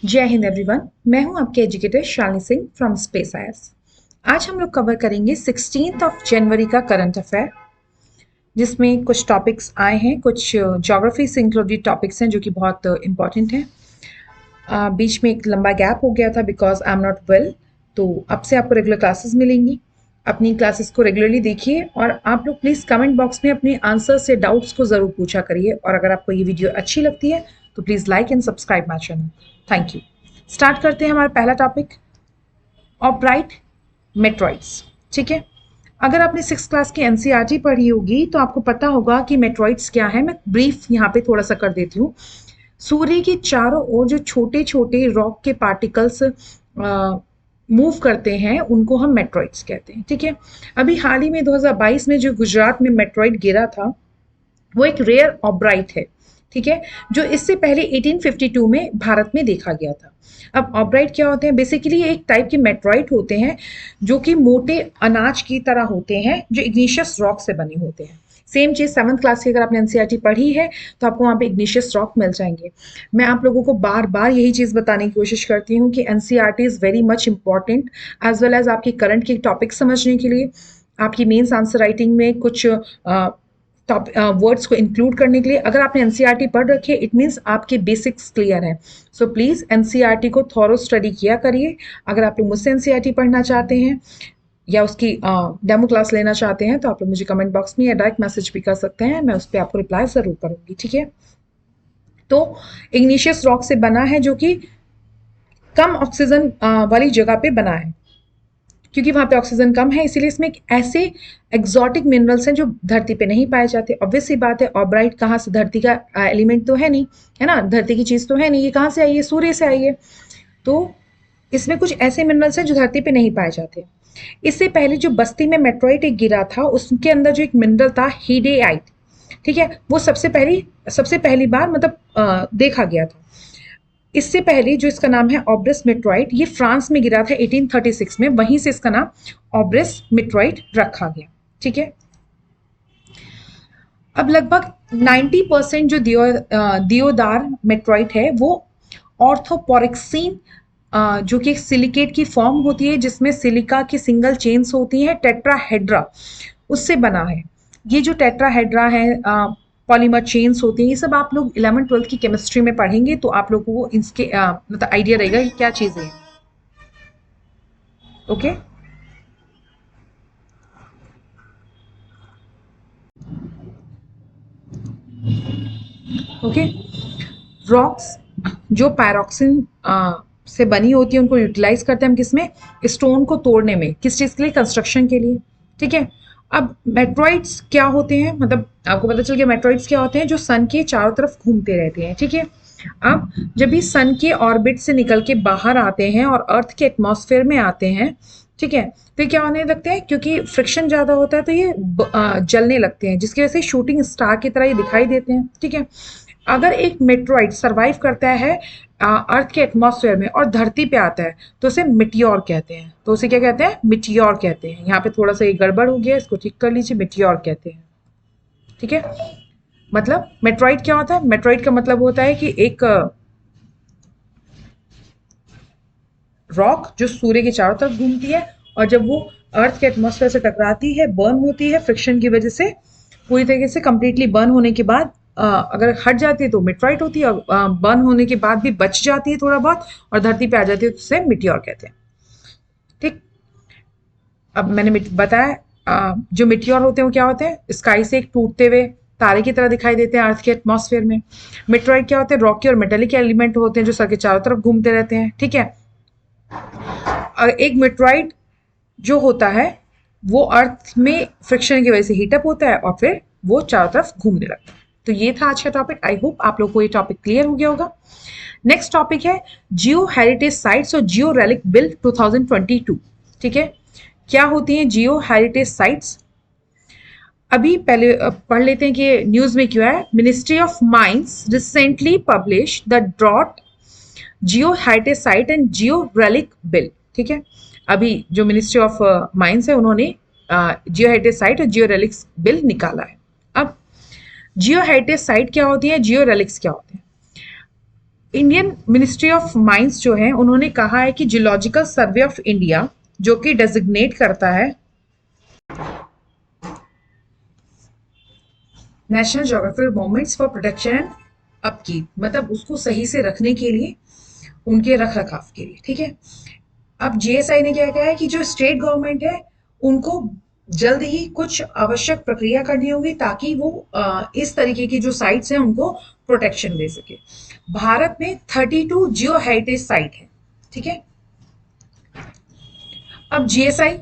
जय हिंद एवरीवन, मैं हूं आपके educator Shalini Singh from space IAS. आज हम लोग कवर करेंगे 16 जनवरी का करंट अफेयर, जिसमें कुछ टॉपिक्स आए हैं, कुछ ज्योग्राफी से इंक्लूडेड टॉपिक्स हैं जो कि बहुत इंपॉर्टेंट हैं। बीच में एक लंबा गैप हो गया था because I am not well, तो अब से आपको रेगुलर क्लासेस मिलेंगी। अपनी क्लासेस को रेगुलरली देखिए और आप लोग प्लीज़ कमेंट बॉक्स में अपने आंसर्स या डाउट्स को ज़रूर पूछा करिए। और अगर आपको ये वीडियो अच्छी लगती है तो please like and subscribe my channel. Thank you. Start करते हैं हमारा पहला टॉपिक, ऑब्राइट मेट्रॉइड्स। ठीक है, अगर आपने 6th क्लास की एनसीईआरटी पढ़ी होगी तो आपको पता होगा कि मेट्रॉइड्स क्या है। मैं ब्रीफ यहाँ पे थोड़ा सा कर देती हूँ। सूर्य के चारों ओर जो छोटे छोटे रॉक के पार्टिकल्स मूव करते हैं उनको हम मेट्रॉइड्स कहते हैं। ठीक है, अभी हाल ही में 2022 में जो गुजरात में मेट्रॉइड गिरा था वो एक रेयर ऑब्राइट है। ठीक है, जो इससे पहले 1852 में भारत में देखा गया था। अब ऑब्राइट क्या होते हैं? बेसिकली एक टाइप के मेट्रॉइड होते हैं जो कि मोटे अनाज की तरह होते हैं, जो इग्निशियस रॉक से बने होते हैं। सेम चीज 7th क्लास की अगर आपने एनसीईआरटी पढ़ी है तो आपको वहाँ पे इग्निशियस रॉक मिल जाएंगे। मैं आप लोगों को बार बार यही चीज बताने की कोशिश करती हूँ कि NCERT is very much important as well as आपकी करंट के टॉपिक समझने के लिए, आपकी मेंस आंसर राइटिंग में कुछ वर्ड्स को इंक्लूड करने के लिए। अगर आपने एनसीईआरटी पढ़ रखी है इट मीन्स आपके बेसिक्स क्लियर हैं। सो प्लीज़ एनसीईआरटी को थॉरो स्टडी किया करिए। अगर आप लोग मुझसे एनसीईआरटी पढ़ना चाहते हैं या उसकी डेमो क्लास लेना चाहते हैं तो आप लोग मुझे कमेंट बॉक्स में या डायरेक्ट मैसेज भी कर सकते हैं, मैं उस पर आपको रिप्लाई ज़रूर करूँगी। ठीक है, तो इग्निशियस रॉक से बना है जो कि कम ऑक्सीजन वाली जगह पे बना है, क्योंकि वहाँ पे ऑक्सीजन कम है, इसीलिए इसमें ऐसे एक्सोटिक मिनरल्स हैं जो धरती पे नहीं पाए जाते। ऑब्वियस सी बात है, ऑब्राइट कहाँ से, धरती का एलिमेंट तो है नहीं, है ना, धरती की चीज़ तो है नहीं, ये कहाँ से आई है? सूर्य से आई है। तो इसमें कुछ ऐसे मिनरल्स हैं जो धरती पे नहीं पाए जाते। इससे पहले जो बस्ती में मेट्रॉइट एक गिरा था उसके अंदर जो एक मिनरल था हीडेआइट, ठीक है, वो सबसे पहली बार मतलब देखा गया था। इससे पहले जो इसका नाम है ऑब्रिस मेट्रॉइट, ये फ्रांस में गिरा था 1836 में, वहीं से इसका नाम ऑब्रिस मेट्रॉइट रखा गया। ठीक है, अब लगभग 90% जो दियोदार मेट्रॉइट है वो ऑर्थोपोरिक्सीन, जो कि एक सिलिकेट की फॉर्म होती है जिसमें सिलिका की सिंगल चेन्स होती हैं, टेट्राहेड्रा, उससे बना है। ये जो टेट्राहेड्रा है, पॉलीमर चेन्स होती हैं, ये सब आप लोग 11th-12th की केमिस्ट्री में पढ़ेंगे तो आप लोगों को इसके मतलब आइडिया रहेगा कि क्या चीज़ें हैं। ओके, ओके, रॉक्स जो पैरोक्सिन से बनी होती है उनको यूटिलाइज करते हैं हम किसमें? स्टोन को तोड़ने में। किस चीज़ के लिए? कंस्ट्रक्शन के लिए। ठीक है, अब मेट्रॉइड्स क्या होते हैं, मतलब आपको पता चल गया मेट्रॉइड्स क्या होते हैं? जो सन के चारों तरफ घूमते रहते हैं। ठीक है, अब जब भी सन के ऑर्बिट से निकल के बाहर आते हैं और अर्थ के एटमॉस्फेयर में आते हैं, ठीक है, तो क्या होने लगते हैं? क्योंकि फ्रिक्शन ज़्यादा होता है तो ये जलने लगते हैं, जिसकी वजह से शूटिंग स्टार की तरह ये दिखाई देते हैं। ठीक है, अगर एक मेट्रॉइड सरवाइव करता है अर्थ के एटमॉस्फेयर में और धरती पे आता है तो उसे मिटियोर कहते हैं। तो उसे क्या कहते हैं? मिटियोर कहते हैं। यहाँ पे थोड़ा सा ये गड़बड़ हो गया, इसको ठीक कर लीजिए, मिटियोर कहते हैं। ठीक है, मतलब मेट्रॉइड क्या होता है? मेट्रॉइड का मतलब होता है कि एक रॉक जो सूर्य के चारों तरफ घूमती है और जब वो अर्थ के एटमॉस्फेयर से टकराती है, बर्न होती है फ्रिक्शन की वजह से, पूरी तरीके से कंप्लीटली बर्न होने के बाद अगर हट जाती है तो मिट्रॉइड होती है, और बर्न होने के बाद भी बच जाती है थोड़ा बहुत और धरती पे आ जाती है तो उसे मिटियोर कहते हैं। ठीक, अब मैंने बताया जो मिटियोर होते हैं वो क्या होते हैं? स्काई से एक टूटते हुए तारे की तरह दिखाई देते हैं अर्थ के एटमॉस्फेयर में। मिट्रॉइड क्या होते हैं? रॉकी और मेटेलिक एलिमेंट होते हैं जो सर के चारों तरफ घूमते रहते हैं। ठीक है, एक मिट्रॉइड जो होता है वो अर्थ में फ्रिक्शन की वजह से हीटअप होता है और फिर वो चारों तरफ घूमने लगता है। तो ये था आज का टॉपिक। आई होप आप लोग को ये टॉपिक क्लियर हो गया होगा। नेक्स्ट टॉपिक है जियो हेरिटेज साइट्स और जियो रेलिक बिल 2022। ठीक है, क्या होती हैं जियो हेरिटेज साइट्स? अभी पहले पढ़ लेते हैं कि न्यूज में क्यों है। Ministry of mines recently publish the draft geo heritage site and geo relic bill. ठीक है, अभी जो मिनिस्ट्री ऑफ माइंस है उन्होंने जियो हेरिटेज साइट और जियो रेलिक्स बिल निकाला है। अब जियो हेरिटेज साइट क्या होती है, जियो रेलिक्स क्या होते हैं? इंडियन मिनिस्ट्री ऑफ माइंस जो है उन्होंने कहा है कि जियोलॉजिकल सर्वे ऑफ इंडिया जो कि डेजिग्नेट करता है national geographical monuments for protection and upkeep, मतलब उसको सही से रखने के लिए, उनके रख रखाव के लिए, ठीक है। अब जीएसआई ने क्या कहा है कि जो स्टेट गवर्नमेंट है उनको जल्द ही कुछ आवश्यक प्रक्रिया करनी होगी ताकि वो इस तरीके की जो साइट्स हैं उनको प्रोटेक्शन दे सके। भारत में 32 जियो हेरिटेज साइट है, ठीक है। अब जीएसआई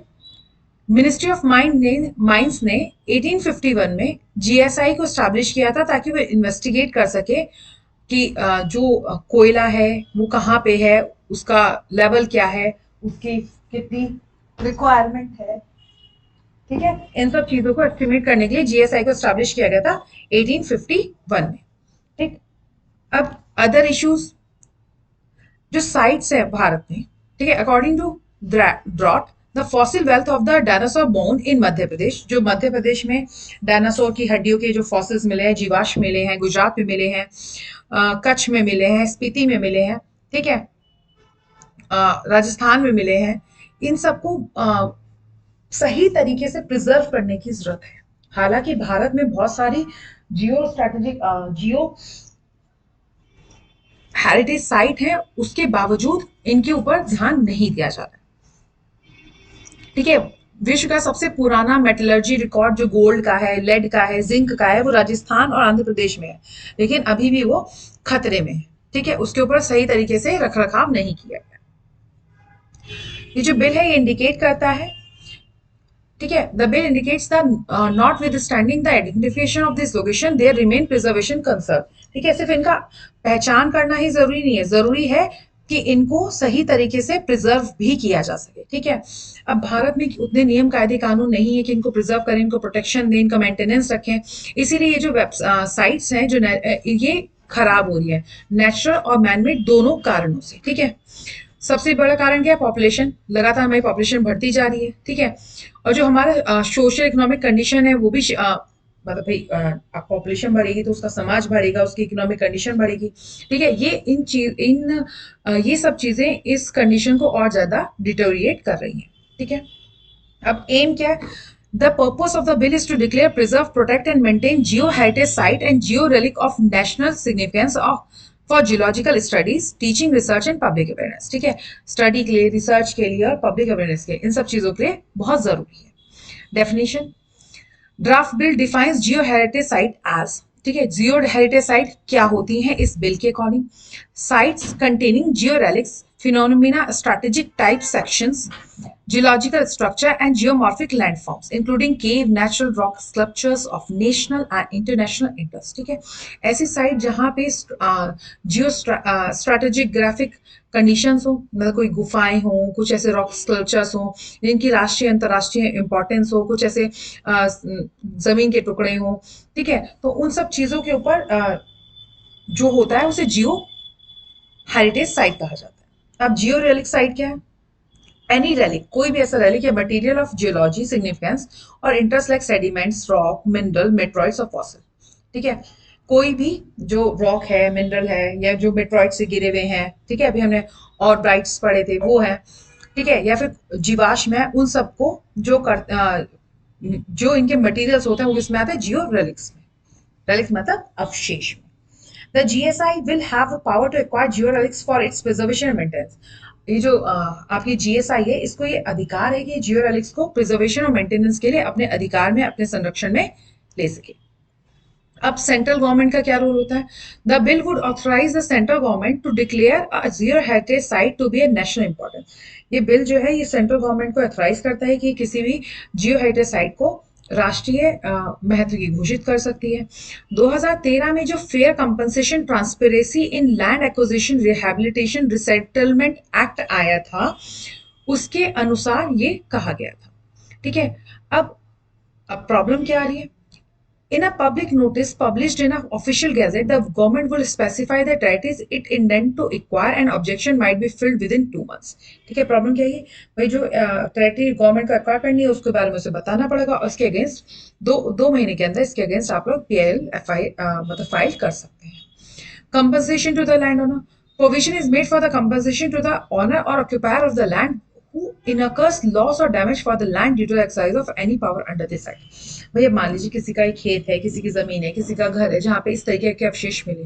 मिनिस्ट्री ऑफ माइंस ने 1851 में जीएसआई को स्टैब्लिश किया था ताकि वो इन्वेस्टिगेट कर सके कि जो कोयला है वो कहाँ पे है, उसका लेवल क्या है, उसकी कितनी रिक्वायरमेंट है, ठीक है। इन सब चीजों को एस्टिमेट करने के लिए जीएसआई को स्टैब्लिश किया गया था 1851 में, ठीक। अब अदर इश्यूज जो साइट्स है भारत में, ठीक है, according to drought the fossil wealth of the dinosaur bone in Madhya Pradesh, जो मध्य प्रदेश में डायनासोर की हड्डियों के जो फॉसिल्स मिले हैं, जीवाश्म मिले हैं, गुजरात में मिले हैं, कच्छ में मिले हैं, स्पीति में मिले हैं, ठीक है, राजस्थान में मिले हैं, इन सबको सही तरीके से प्रिजर्व करने की जरूरत है। हालांकि भारत में बहुत सारी जियो हेरिटेज साइट है, उसके बावजूद इनके ऊपर ध्यान नहीं दिया जा रहा है, ठीक है। विश्व का सबसे पुराना मेटलर्जी रिकॉर्ड जो गोल्ड का है, लेड का है, जिंक का है, वो राजस्थान और आंध्र प्रदेश में है, लेकिन अभी भी वो खतरे में है, ठीक है। उसके ऊपर सही तरीके से रख रखाव नहीं किया गया। ये जो बिल है ये इंडिकेट करता है, ठीक है, the bill indicates the notwithstanding the identification of this location there remain preservation concern, ठीक है। सिर्फ इनका पहचान करना ही जरूरी नहीं है, जरूरी है कि इनको सही तरीके से प्रिजर्व भी किया जा सके, ठीक है। अब भारत में उतने नियम कायदे कानून नहीं है कि इनको प्रिजर्व करें, इनको प्रोटेक्शन दें, इनका मेंटेनेंस रखें, इसीलिए ये जो साइट्स हैं जो ये खराब हो रही है नेचुरल और मैनमेड दोनों कारणों से, ठीक है। सबसे बड़ा कारण क्या है? पॉपुलेशन, लगातार हमारी पॉपुलेशन बढ़ती जा रही है, ठीक है। और जो हमारा सोशल इकोनॉमिक कंडीशन है वो भी मतलब भाई अब पॉपुलेशन बढ़ेगी तो उसका समाज बढ़ेगा, उसकी इकोनॉमिक कंडीशन बढ़ेगी, ठीक है। ये सब चीजें इस कंडीशन को और ज्यादा डिटोरिएट कर रही हैं, ठीक है। अब एम क्या है? The purpose of the bill is to declare, preserve, protect and maintain geo heritage site and geo relic of national significance of for geological studies, teaching, research and public awareness, ठीक है। Study के लिए, research के लिए और public awareness के लिए, इन सब चीजों के लिए बहुत जरूरी है। Definition, draft bill defines geo heritage site as, ठीक है। जियो हेरिटेज साइट क्या होती हैं इस बिल के according? Sites containing Jio relics, phenomena, strategic type sections, geological structure and geomorphic landforms including cave, natural rock sculptures of national and international interest, ठीक है। ऐसी साइट जहां पे जियो स्ट्रेटेजिक ग्राफिक कंडीशंस हो, मतलब कोई गुफाएं हो, कुछ ऐसे रॉक स्कल्पचर्स हो जिनकी राष्ट्रीय अंतर्राष्ट्रीय इंपॉर्टेंस हो, कुछ ऐसे जमीन के टुकड़े हो, ठीक है। तो उन सब चीजों के ऊपर जो होता है उसे जियो हेरिटेज साइट कहा जाता है। अब जियो रेलिक साइट क्या है? एनी रेलिक, कोई भी ऐसा रेलिक या मटेरियल ऑफ जियोलॉजी सिग्निफिकेंस और interest like sediments, rock, mineral, meteoroids और फॉसिल, ठीक है। कोई भी जो रॉक है, मिनरल है, या जो मेट्रॉइड से गिरे हुए हैं, ठीक है, अभी हमने और ब्राइट्स पढ़े थे वो है, ठीक है, या फिर जीवाश्म है, उन सबको जो इनके मटेरियल्स होते हैं वो किसमें आते हैं? जियो रेलिक्स में। रेलिक्स मतलब अवशेष में। The GSI will have the power to acquire georelics for its preservation and maintenance. ये जो आपकी जीएसआई है, इसको ये अधिकार है कि जियोरेलिक्स को प्रिजर्वेशन और मेंटेनेंस के लिए अपने अधिकार में, अपने संरक्षण में ले सके। अब सेंट्रल गवर्नमेंट का क्या रोल होता है? The bill would authorise the central government to declare a geo heritage site to be a national importance. ये बिल जो है ये सेंट्रल गवर्नमेंट को ऑथराइज करता है कि किसी भी जियो हेरिटेज साइट को राष्ट्रीय महत्व की घोषित कर सकती है। 2013 में जो fair compensation, transparency in land acquisition, rehabilitation, resettlement act आया था, उसके अनुसार ये कहा गया था, ठीक है। अब प्रॉब्लम क्या आ रही है? In a public notice published in an official gazette, the government will specify the territories it intend to acquire and objection might be filled within 2 months. ठीक है, प्रॉब्लम क्या है? भाई जो टेरिटरी गवर्नमेंट को एक्वायर करनी है उसके बारे में उसे बताना पड़ेगा और उसके अगेंस्ट दो महीने के अंदर इसके अगेंस्ट आप लोग PIL मतलब फाइल कर सकते हैं। Compensation to the land owner, Provision is made for the compensation to the owner or occupier of the land who incurs loss or damage for the land due to the exercise of any power under this act. भैया मान लीजिए किसी का एक खेत है, किसी की जमीन है, किसी का घर है जहाँ पे इस तरीके के अवशेष मिले,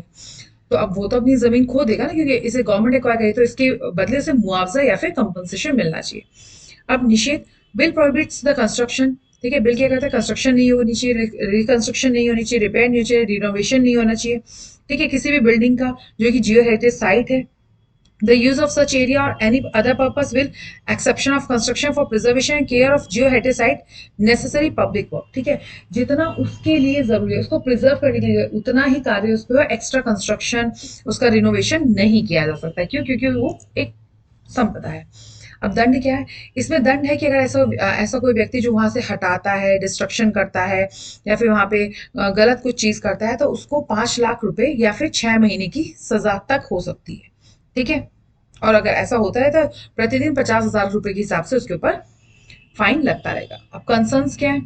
तो अब वो तो अपनी जमीन खो देगा ना, क्योंकि इसे गवर्नमेंट एक्वायर करी, तो इसके बदले से मुआवजा या फिर कंपनसेशन मिलना चाहिए। अब निषेध, बिल प्रोहिबिट्स द कंस्ट्रक्शन, ठीक है, बिल क्या कहता है, कंस्ट्रक्शन नहीं होनी चाहिए, रिकंस्ट्रक्शन नहीं होनी चाहिए, रिपेयर नहीं होनी चाहिए, रिनोवेशन नहीं होना चाहिए, ठीक है, किसी भी बिल्डिंग का जो कि जियो हेरिटेज साइट है। The use of such area or any other purpose will exception of construction for preservation and care of geoheritage site necessary public work, ठीक है, जितना उसके लिए जरूरी है, उसको प्रिजर्व करने के लिए उतना ही कार्य उस पर, एक्स्ट्रा कंस्ट्रक्शन, उसका रिनोवेशन नहीं किया जा सकता है। क्यों? क्योंकि वो एक संपदा है। अब दंड क्या है? इसमें दंड है कि अगर ऐसा कोई व्यक्ति जो वहां से हटाता है, डिस्ट्रक्शन करता है या फिर वहां पे गलत कुछ चीज करता है, तो उसको 5 लाख रुपए या फिर 6 महीने की सजा तक हो सकती है, ठीक है। और अगर ऐसा होता है तो प्रतिदिन 50,000 रुपए के हिसाब से उसके ऊपर फाइन लगता रहेगा। अब कंसर्न्स क्या है?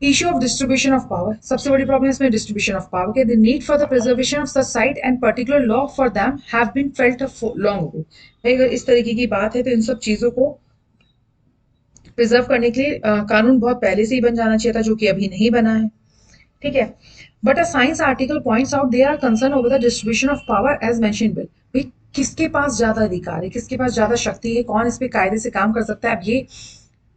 Issue of distribution of power, सबसे बड़ी प्रॉब्लम इसमें डिस्ट्रीब्यूशन ऑफ पावर के, the need for the preservation of such site and particular law for them have been felt long ago. भाई अगर इस तरीके की बात है तो इन सब चीजों को प्रिजर्व करने के लिए कानून बहुत पहले से ही बन जाना चाहिए था, जो कि अभी नहीं बना है, ठीक है। But a science article points out there are concern over the distribution of power as mentioned bill. भाई किसके पास ज्यादा अधिकार है, किसके पास ज्यादा शक्ति है, कौन इस पे कायदे से काम कर सकता है, अब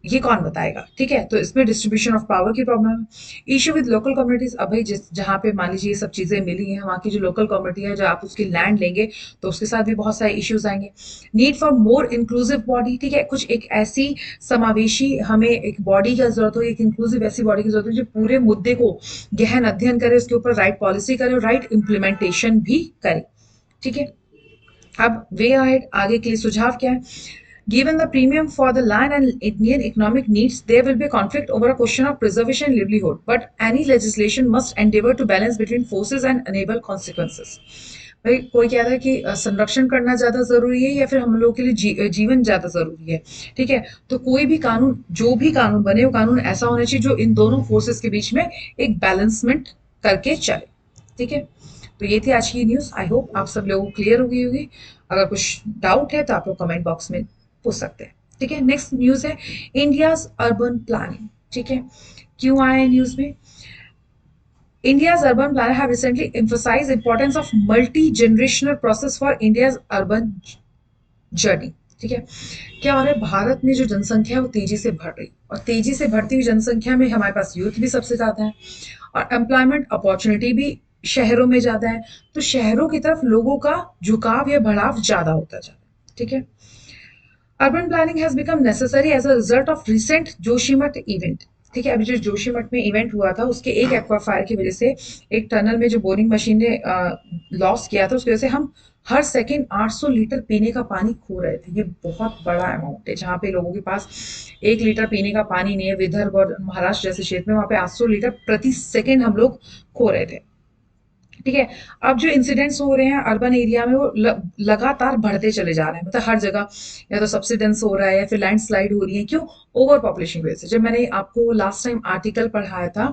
ये कौन बताएगा, ठीक है। तो इसमें डिस्ट्रीब्यूशन ऑफ पावर की प्रॉब्लम है। इश्यू विद लोकल कम्युनिटीज, अब भाई जिस जहाँ पे मान लीजिए ये सब चीजें मिली हैं, वहाँ की जो लोकल कम्युनिटी है, जो आप उसकी लैंड लेंगे तो उसके साथ भी बहुत सारे इश्यूज आएंगे। Need for more inclusive body, ठीक है, कुछ एक ऐसी समावेशी हमें एक बॉडी की जरूरत हो, एक इंक्लूसिव ऐसी बॉडी की जरूरत है जो पूरे मुद्दे को गहन अध्ययन करे, उसके ऊपर राइट पॉलिसी करे और राइट इम्प्लीमेंटेशन भी करे, ठीक है। अब वे अहेड, आगे के लिए सुझाव क्या है? Given the premium for the land and Indian economic needs, there will be a conflict over a question of preservation and livelihood. But any legislation must endeavor to balance between forces and enable consequences. भाई कोई कहता है कि संरक्षण करना ज्यादा जरूरी है या फिर हम लोगों के लिए जीवन ज्यादा जरूरी है, ठीक है। तो कोई भी कानून, जो भी कानून बने, वो कानून ऐसा होना चाहिए जो इन दोनों फोर्सेस के बीच में एक बैलेंसमेंट करके चले, ठीक है। तो ये थी आज की न्यूज। आई होप आप सब लोगों को क्लियर हो गई होगी। अगर कुछ डाउट है तो आप लोग कमेंट बॉक्स में पूछ सकते हैं, ठीक है। नेक्स्ट न्यूज है इंडियाज अर्बन प्लानिंग, ठीक है। क्यों आया है न्यूज में? India's urban planner have recently emphasized importance of multi-generational process for India's urban journey, ठीक है। क्या हो रहा है, भारत में जो जनसंख्या है वो तेजी से बढ़ रही, और तेजी से बढ़ती हुई जनसंख्या में हमारे पास यूथ भी सबसे ज्यादा है और एम्प्लॉयमेंट अपॉर्चुनिटी भी शहरों में ज्यादा है, तो शहरों की तरफ लोगों का झुकाव या बढ़ाव ज्यादा होता जा रहा है, ठीक है। Urban planning has become necessary as a result of recent Joshimath event, ठीक है। अभी जो जोशीमठ में इवेंट हुआ था उसके एक एक्वाफायर की वजह से, एक टनल में जो बोरिंग मशीन ने लॉस किया था, उसकी वजह से हम हर सेकेंड 800 लीटर पीने का पानी खो रहे थे। ये बहुत बड़ा अमाउंट है, जहाँ पे लोगों के पास 1 लीटर पीने का पानी नहीं है, विदर्भ और महाराष्ट्र जैसे क्षेत्र में वहां पे 800 लीटर प्रति सेकेंड हम लोग खो रहे थे, ठीक है। अब जो इंसिडेंट्स हो रहे हैं अर्बन एरिया में वो लगातार बढ़ते चले जा रहे हैं, मतलब हर जगह या तो सबसिडेंस हो रहा है या फिर लैंडस्लाइड हो रही है। क्यों? ओवर पॉपुलेशन की वजह से। जब मैंने आपको लास्ट टाइम आर्टिकल पढ़ाया था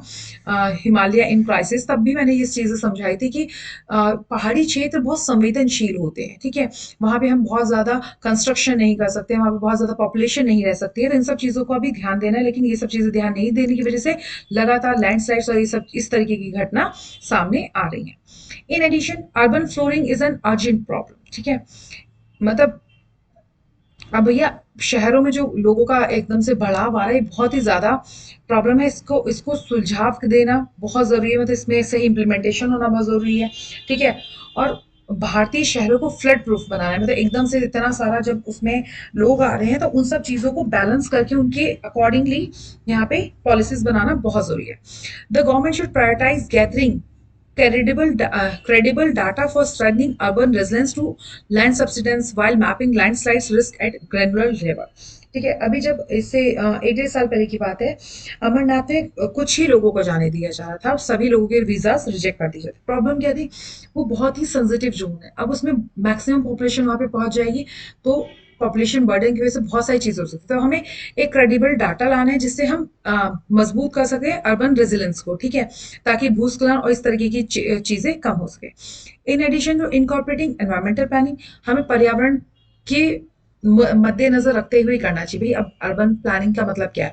हिमालय इन क्राइसिस, तब भी मैंने ये चीजें समझाई थी कि पहाड़ी क्षेत्र बहुत संवेदनशील होते हैं, ठीक है। वहां पे हम बहुत ज्यादा कंस्ट्रक्शन नहीं कर सकते, वहां पे बहुत ज्यादा पॉपुलेशन नहीं रह सकती है, तो इन सब चीजों को अभी ध्यान देना है। लेकिन ये सब चीजें ध्यान नहीं देने की वजह से लगातार लैंडस्लाइड्स और ये सब इस तरीके की घटना सामने आ रही है। In addition urban flooding is an urgent problem, ठीक है। मतलब अब भैया शहरों में जो लोगों का एकदम से बढ़ाव आ रहा है, बहुत ही ज्यादा प्रॉब्लम है। इसको इसको सुलझाव देना बहुत जरूरी है, मतलब इसमें सही इम्प्लीमेंटेशन होना बहुत जरूरी है, ठीक है। और भारतीय शहरों को फ्लड प्रूफ बनाना है, मतलब एकदम से इतना सारा जब उसमें लोग आ रहे हैं तो उन सब चीजों को बैलेंस करके उनके अकॉर्डिंगली यहाँ पे पॉलिसीज बनाना बहुत जरूरी है। The government should prioritise gathering credible data for strengthening urban resilience to land subsidence while mapping landslides risk at granular level, ठीक है। अभी जब इससे 1-1.5 साल पहले की बात है, अमरनाथ में कुछ ही लोगों को जाने दिया जा रहा था, सभी लोगों के वीजा रिजेक्ट कर दिए जाते। प्रॉब्लम क्या थी? वो बहुत ही सेंसिटिव जोन है, अब उसमें मैक्सिमम पॉपुलेशन वहां पे पहुंच जाएगी तो पॉपुलेशन बर्डन की वजह से बहुत सारी चीजें हो सकती है। तो हमें एक क्रेडिबल डाटा लाना है जिससे हम मजबूत कर सकें अर्बन रेजिलेंस को, ठीक है, ताकि भूस्खलन और इस तरीके की चीजें कम हो सके। इन एडिशन जो इनकॉर्पोरेटिंग एनवायरमेंटल प्लानिंग, हमें पर्यावरण के मद्देनजर रखते हुए करना चाहिए। भाई अब अर्बन प्लानिंग का मतलब क्या है,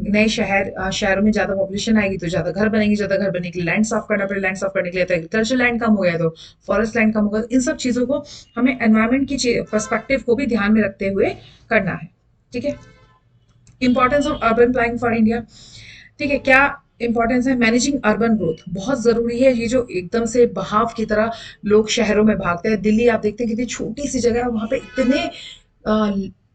नए शहरों में ज्यादा पॉपुलेशन आएगी तो ज्यादा घर बनेंगे, ज्यादा घर बनने के लिए लैंड साफ करना पड़ेगा, लैंड साफ करने के लिए तो एग्रीकल्चर लैंड कम हो गया तो फॉरेस्ट लैंड कम होगा। इन सब चीजों को हमें एनवायरमेंट की पर्सपेक्टिव को भी ध्यान में रखते हुए करना है, ठीक है। Importance of urban planning for India, ठीक है, क्या इंपॉर्टेंस है। मैनेजिंग अर्बन ग्रोथ बहुत जरूरी है। ये जो एकदम से बहाव की तरह लोग शहरों में भागते हैं, दिल्ली आप देखते हैं कितनी छोटी सी जगह है, वहां पे इतने अ,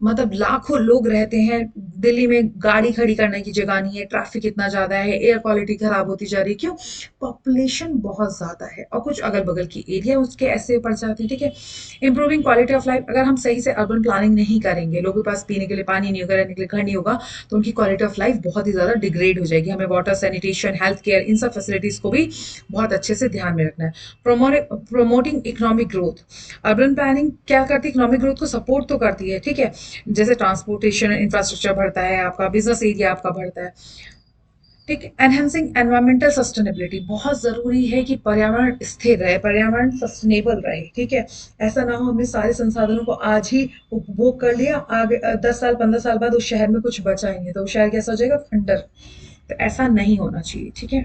मतलब लाखों लोग रहते हैं। दिल्ली में गाड़ी खड़ी करने की जगह नहीं है, ट्रैफिक इतना ज्यादा है, एयर क्वालिटी खराब होती जा रही है। क्यों? पॉपुलेशन बहुत ज्यादा है और कुछ अगल बगल की एरिया उसके ऐसे पड़ जाती है, ठीक है। इंप्रूविंग क्वालिटी ऑफ लाइफ, अगर हम सही से अर्बन प्लानिंग नहीं करेंगे, लोगों के पास पीने के लिए पानी नहीं होगा, रहने के लिए घर नहीं होगा, तो उनकी क्वालिटी ऑफ लाइफ बहुत ही ज्यादा डिग्रेड हो जाएगी। हमें वाटर, सैनिटेशन, हेल्थ केयर, इन सब फैसिलिटीज को भी बहुत अच्छे से ध्यान में रखना है। Promoting economic growth, urban planning क्या करती है, इकोनॉमिक ग्रोथ को सपोर्ट तो करती है, ठीक है, जैसे ट्रांसपोर्टेशन इंफ्रास्ट्रक्चर बढ़ता है, आपका बिजनेस एरिया आपका बढ़ता है, ठीक है। एनहेंसिंग एनवायरमेंटल सस्टेनेबिलिटी, बहुत जरूरी है कि पर्यावरण स्थिर रहे, पर्यावरण सस्टेनेबल रहे, ठीक है। ऐसा ना हो हमने सारे संसाधनों को आज ही उपभोग कर लिया, आगे 10 साल 15 साल बाद उस शहर में कुछ बचा ही नहीं, तो वो शहर कैसा हो जाएगा, खंडर। तो ऐसा नहीं होना चाहिए, ठीक है।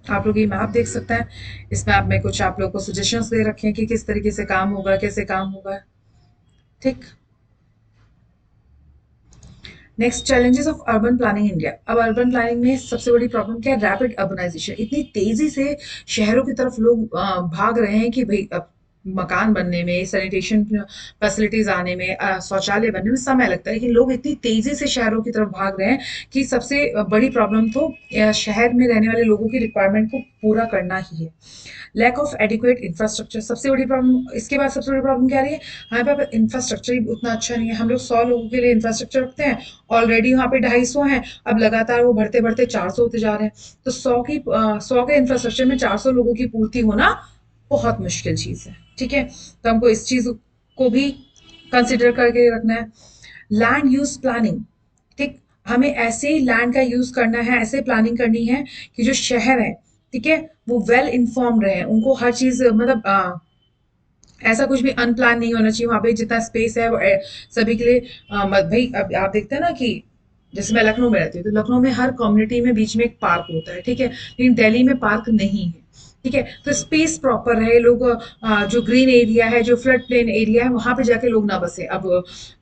आप लोग ये मैप देख सकते हैं, इस मैप में कुछ आप लोग को सजेशंस दे रखे हैं कि किस तरीके से काम होगा, कैसे काम होगा, ठीक। Next, challenges of urban planning India. अब अर्बन प्लानिंग में सबसे बड़ी प्रॉब्लम क्या है, रैपिड अर्बनाइजेशन। इतनी तेजी से शहरों की तरफ लोग भाग रहे हैं कि भाई अब मकान बनने में, सैनिटेशन फैसिलिटीज आने में, शौचालय बनने में समय लगता है, लेकिन लोग इतनी तेजी से शहरों की तरफ भाग रहे हैं कि सबसे बड़ी प्रॉब्लम तो शहर में रहने वाले लोगों की रिक्वायरमेंट को पूरा करना ही है। लैक ऑफ एडिक्वेट इंफ्रास्ट्रक्चर, सबसे बड़ी प्रॉब्लम। इसके बाद सबसे बड़ी प्रॉब्लम क्या आ रही है, हमारे पास इंफ्रास्ट्रक्चर ही उतना अच्छा नहीं है। हम लोग 100 लोगों के लिए इंफ्रास्ट्रक्चर रखते हैं, ऑलरेडी वहाँ पे 250 हैं, अब लगातार वो बढ़ते बढ़ते 400 होते जा रहे हैं। तो 100 के इंफ्रास्ट्रक्चर में 400 लोगों की पूर्ति होना बहुत मुश्किल चीज है, ठीक है। तो हमको इस चीज को भी कंसिडर करके रखना है। लैंड यूज प्लानिंग, ठीक, हमें ऐसे लैंड का यूज करना है, ऐसे प्लानिंग करनी है कि जो शहर है, ठीक है, वो वेल इन्फॉर्म रहे, उनको हर चीज मतलब ऐसा कुछ भी अनप्लान नहीं होना चाहिए। वहां पे जितना स्पेस है वो सभी के लिए भाई अब आप देखते हैं ना कि जैसे मैं लखनऊ में रहती हूँ, तो लखनऊ में हर कम्युनिटी में बीच में एक पार्क होता है, ठीक है, लेकिन दिल्ली में पार्क नहीं है, ठीक है। तो स्पेस प्रॉपर रहे, लोग जो ग्रीन एरिया है, जो फ्लड प्लेन एरिया है, वहां पे जाके लोग ना बसे। अब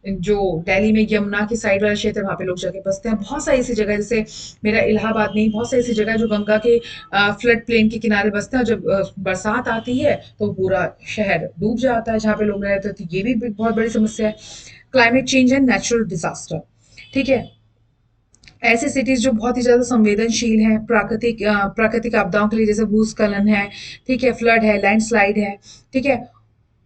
जो दिल्ली में यमुना की साइड वाला क्षेत्र है, वहां पे लोग जाके बसते हैं। बहुत सारी ऐसी जगह, जैसे मेरा इलाहाबाद में ही बहुत सारी ऐसी जगह है जो गंगा के फ्लड प्लेन के किनारे बसते हैं। जब बरसात आती है तो पूरा शहर डूब जाता है जहाँ पे लोग रहते हैं। तो ये भी बहुत बड़ी समस्या है। Climate change and natural disaster, ठीक है, ऐसे सिटीज जो बहुत ही ज्यादा संवेदनशील हैं प्राकृतिक आपदाओं के लिए, जैसे भूस्खलन है, ठीक है, फ्लड है, लैंडस्लाइड है, ठीक है।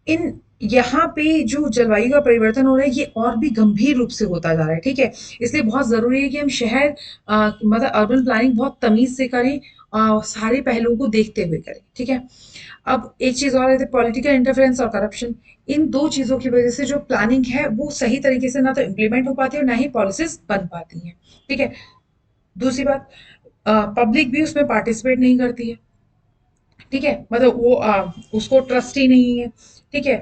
इन यहाँ पे जो जलवायु का परिवर्तन हो रहा है, ये और भी गंभीर रूप से होता जा रहा है, ठीक है। इसलिए बहुत जरूरी है कि हम शहर मतलब अर्बन प्लानिंग बहुत तमीज से करें, सारे पहलुओं को देखते हुए करें, ठीक है। अब एक चीज और है, पॉलिटिकल इंटरफेरेंस और करप्शन। इन दो चीजों की वजह से जो प्लानिंग है वो सही तरीके से ना तो इम्प्लीमेंट हो पाती है और ना ही पॉलिसीज बन पाती हैं, ठीक है। दूसरी बात, पब्लिक भी उसमें पार्टिसिपेट नहीं करती है, ठीक है, मतलब वो उसको ट्रस्ट ही नहीं है, ठीक है।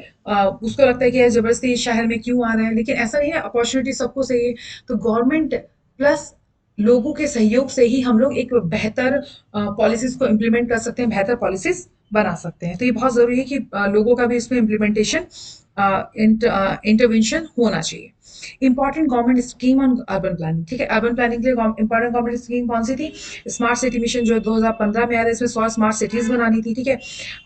उसको लगता है कि जबरदस्ती इस शहर में क्यों आ रहे हैं, लेकिन ऐसा नहीं है, अपॉर्चुनिटी सबको चाहिए। तो गवर्नमेंट प्लस लोगों के सहयोग से ही हम लोग एक बेहतर पॉलिसीज को इम्प्लीमेंट कर सकते हैं, बेहतर पॉलिसीज बना सकते हैं। तो ये बहुत जरूरी है कि लोगों का भी इसमें इम्प्लीमेंटेशन इंटरवेंशन होना चाहिए। Important government scheme on urban planning, ठीक है, अर्बन प्लानिंग के लिए इंपॉर्टेंट गवर्नमेंट स्कीम कौन सी थी, स्मार्ट सिटी मिशन जो 2015 में आया था, इसमें 100 स्मार्ट सिटीज बनानी थी, ठीक है।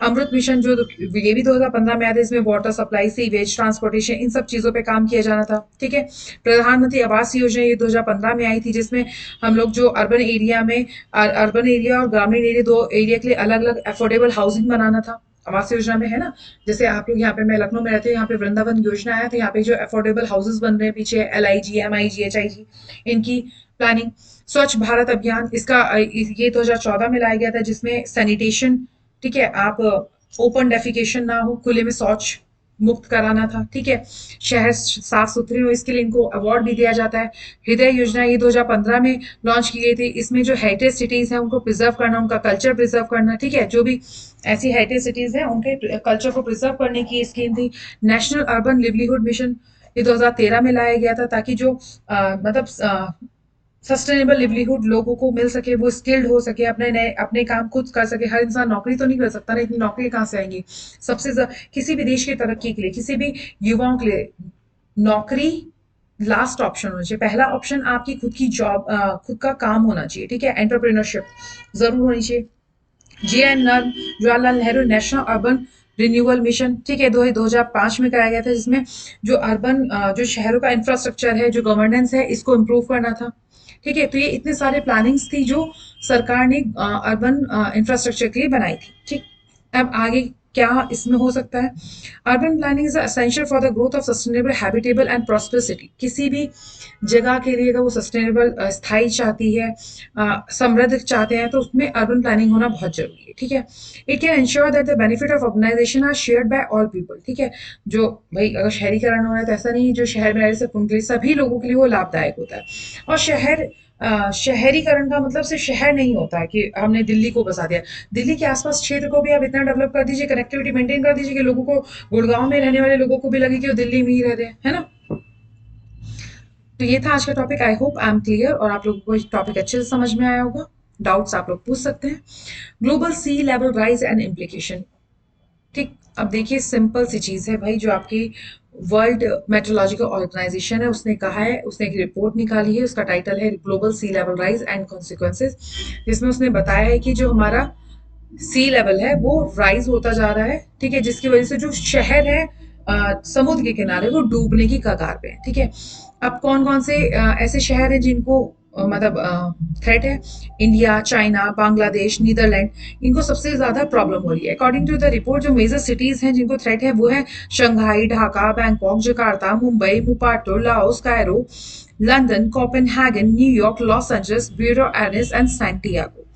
अमृत मिशन जो ये भी 2015 में आया था, इसमें वाटर सप्लाई, सीवेज, ट्रांसपोर्टेशन, इन सब चीजों पे काम किया जाना था, ठीक है। प्रधानमंत्री आवास योजना ये 2015 में आई थी, जिसमें हम लोग जो अर्बन एरिया और ग्रामीण एरिया, दो एरिया के लिए अलग अलग अफोर्डेबल हाउसिंग बनाना था। आवास योजना में है ना, जैसे आप लोग यहाँ पे, मैं लखनऊ में रहती हूँ, यहाँ पे वृंदावन योजना आया, तो यहाँ पे जो अफोर्डेबल हाउसेस बन रहे हैं पीछे, LIG, MIG, HIG, इनकी प्लानिंग। स्वच्छ भारत अभियान, इसका ये 2014 में लाया गया था, जिसमें सैनिटेशन, ठीक है, आप ओपन डेफिकेशन ना हो, खुले में शौच मुक्त कराना था, ठीक है। शहर साफ सुथरे हो इसके लिए इनको अवार्ड भी दिया जाता है। हृदय योजना ये 2015 में लॉन्च की गई थी। इसमें जो हेरिटेज सिटीज हैं उनको प्रिजर्व करना, उनका कल्चर प्रिजर्व करना, ठीक है। जो भी ऐसी हेरिटेज सिटीज हैं उनके कल्चर को प्रिजर्व करने की स्कीम थी। नेशनल अर्बन लिवलीहुड मिशन ये 2013 में लाया गया था, ताकि जो मतलब सस्टेनेबल लिवलीहुड लोगों को मिल सके, वो स्किल्ड हो सके, अपने काम खुद कर सके। हर इंसान नौकरी तो नहीं कर सकता ना, इतनी नौकरी कहाँ से आएंगी। किसी भी देश की तरक्की के लिए, किसी भी युवाओं के लिए नौकरी लास्ट ऑप्शन होना चाहिए। पहला ऑप्शन आपकी खुद की जॉब, खुद का काम होना चाहिए, ठीक है। एंटरप्रेन्योरशिप जरूर होनी चाहिए। JN Jawaharlal Nehru national urban renewal mission, ठीक है, 2005 में कराया गया था, जिसमें जो अर्बन जो शहरों का इंफ्रास्ट्रक्चर है, जो गवर्नेंस है, इसको इम्प्रूव करना था, ठीक है। तो ये इतने सारे प्लानिंग्स थी जो सरकार ने अर्बन इंफ्रास्ट्रक्चर के लिए बनाई थी, ठीक। अब आगे क्या इसमें हो सकता है। Urban planning is essential for the growth of sustainable habitable and prosperous city. किसी भी जगह के लिए अगर वो सस्टेनेबल स्थायी चाहती है, समृद्ध चाहते हैं, तो उसमें अर्बन प्लानिंग होना बहुत जरूरी है, ठीक है। It can ensure that the benefit of urbanisation are shared by all people, ठीक है। जो भाई अगर शहरीकरण हो रहा है तो ऐसा नहीं है जो शहर में रह रहे सिर्फ उनके लिए, सभी लोगों के लिए वो लाभदायक होता है। और शहरीकरण का मतलब सिर्फ शहर नहीं होता है कि हमने दिल्ली को बसा दिया। दिल्ली के आसपास क्षेत्र को भी आप इतना डेवलप कर दीजिए, कनेक्टिविटी मेंटेन कर दीजिए कि लोगों को, गुड़गांव में रहने वाले लोगों को भी लगे कि वो दिल्ली में ही रह रहे हैं, है ना। तो ये था आज का topic. I hope I am clear और आप लोगों को टॉपिक अच्छे से समझ में आया होगा। डाउट्स आप लोग पूछ सकते हैं। Global sea level rise and implication, ठीक। अब देखिए सिंपल सी चीज है भाई, जो आपकी वर्ल्ड मेट्रोलॉजिकल ऑर्गेनाइजेशन है उसने कहा है, उसने एक रिपोर्ट निकाली है, उसका टाइटल है global sea level rise and consequences, जिसमें उसने बताया है कि जो हमारा सी लेवल है वो राइज होता जा रहा है, ठीक है, जिसकी वजह से जो शहर है समुद्र के किनारे वो डूबने की कगार पे है, ठीक है। अब कौन कौन से ऐसे शहर हैं जिनको मतलब थ्रेट है। इंडिया, चाइना, बांग्लादेश, नीदरलैंड, इनको सबसे ज्यादा प्रॉब्लम हो रही है। अकॉर्डिंग टू द रिपोर्ट जो मेजर सिटीज हैं जिनको थ्रेट है वो है Shanghai, Dhaka, Bangkok, Jakarta, Mumbai, Maputo, Laos, Cairo, London, Copenhagen, New York, Los Angeles, ब्यूरो एरिस एंड सैंटियागो,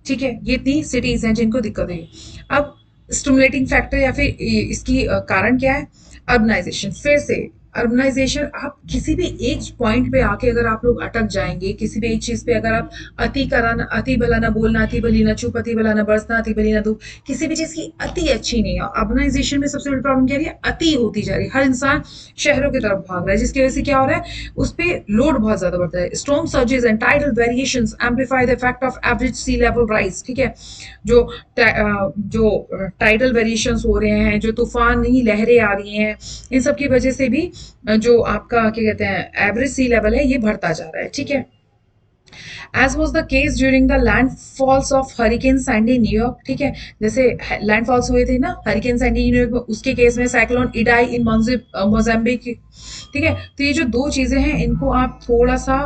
ठीक है। ये 3 सिटीज हैं जिनको दिक्कत है। अब स्टिमुलेटिंग फैक्टर या फिर इसकी कारण क्या है। अर्बनाइजेशन, फिर से अर्बनाइजेशन, आप किसी भी एक पॉइंट पे आके अगर आप लोग अटक जाएंगे, किसी भी एक चीज पे अगर आप अति कराना, अति भला ना बोलना, अति भली ना चुप, अति भला ना बरसना, अति भली ना धूप, किसी भी चीज की अति अच्छी नहीं है। अर्बनाइजेशन में सबसे बड़ी प्रॉब्लम क्या है, अति होती जा रही है। हर इंसान शहरों की तरफ भाग रहा है, जिसकी वजह से क्या हो रहा है, उस पर लोड बहुत ज्यादा बढ़ता है। Storm surges and tidal variations amplify the effect of average sea level rise, ठीक है। जो टाइडल वेरिएशंस हो रहे हैं, जो तूफानी लहरें आ रही हैं, इन सब की वजह से भी जो आपका क्या कहते हैं एवरेज सी लेवल है ये बढ़ता जा रहा है, ठीक है। As was the case during the landfalls of hurricane Sandy New York, ठीक है। जैसे लैंडफॉल्स हुए थे ना हरिकेन सैंडी न्यूयॉर्क में, उसके केस में साइक्लोन इडाई इन मोजाम्बिक, ठीक है। तो ये जो 2 चीजें हैं इनको आप थोड़ा सा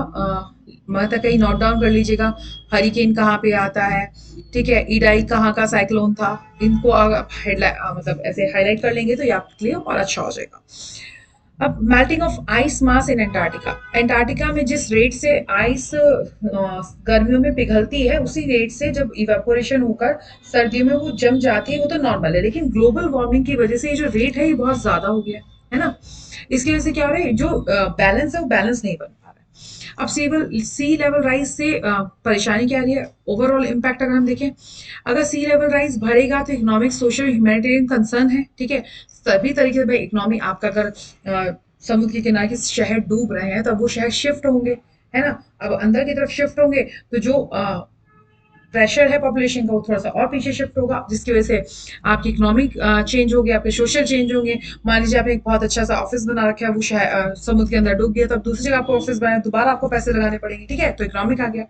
मतलब कहीं नोट डाउन कर लीजिएगा। हरिकेन कहाँ पे आता है, ठीक है, इडाई कहाँ का साइक्लोन था, इनको आप हेडलाइन मतलब ऐसे हाईलाइट कर लेंगे तो ये आपके लिए और अच्छा हो जाएगा। अब melting of ice mass in Antarctica, Antarctica में जिस रेट से आइस गर्मियों में पिघलती है, उसी रेट से जब इवेपोरेशन होकर सर्दियों में वो जम जाती है, वो तो नॉर्मल है। लेकिन ग्लोबल वार्मिंग की वजह से ये जो रेट है ये बहुत ज्यादा हो गया है ना। इसकी वजह से क्या हो रहा है, जो बैलेंस है वो बैलेंस नहीं बन पा रहा है। अब सी लेवल राइज से परेशानी क्या आ रही है, ओवरऑल इम्पैक्ट अगर हम देखें, अगर सी लेवल राइज बढ़ेगा तो इकोनॉमिक, सोशल, ह्यूमैनिटेरियन कंसर्न है, ठीक है। सभी तरीके से भाई इकोनॉमी आपका अगर समुद्र के किनारे के शहर डूब रहे हैं तो अब वो शहर शिफ्ट होंगे, है ना। अब अंदर की तरफ शिफ्ट होंगे तो जो प्रेशर है पॉपुलेशन का वो थोड़ा सा और पीछे शिफ्ट होगा, जिसकी वजह से आपकी इकोनॉमिक चेंज होगी, आपके सोशल चेंज होंगे। मान लीजिए आपने एक बहुत अच्छा सा ऑफिस बना रखा है, वो समुद्र के अंदर डूब गया, तो अब दूसरी जगह आपको ऑफिस बनाए, दोबारा आपको पैसे लगाने पड़ेंगे, ठीक है। तो इकोनॉमिक आ गया।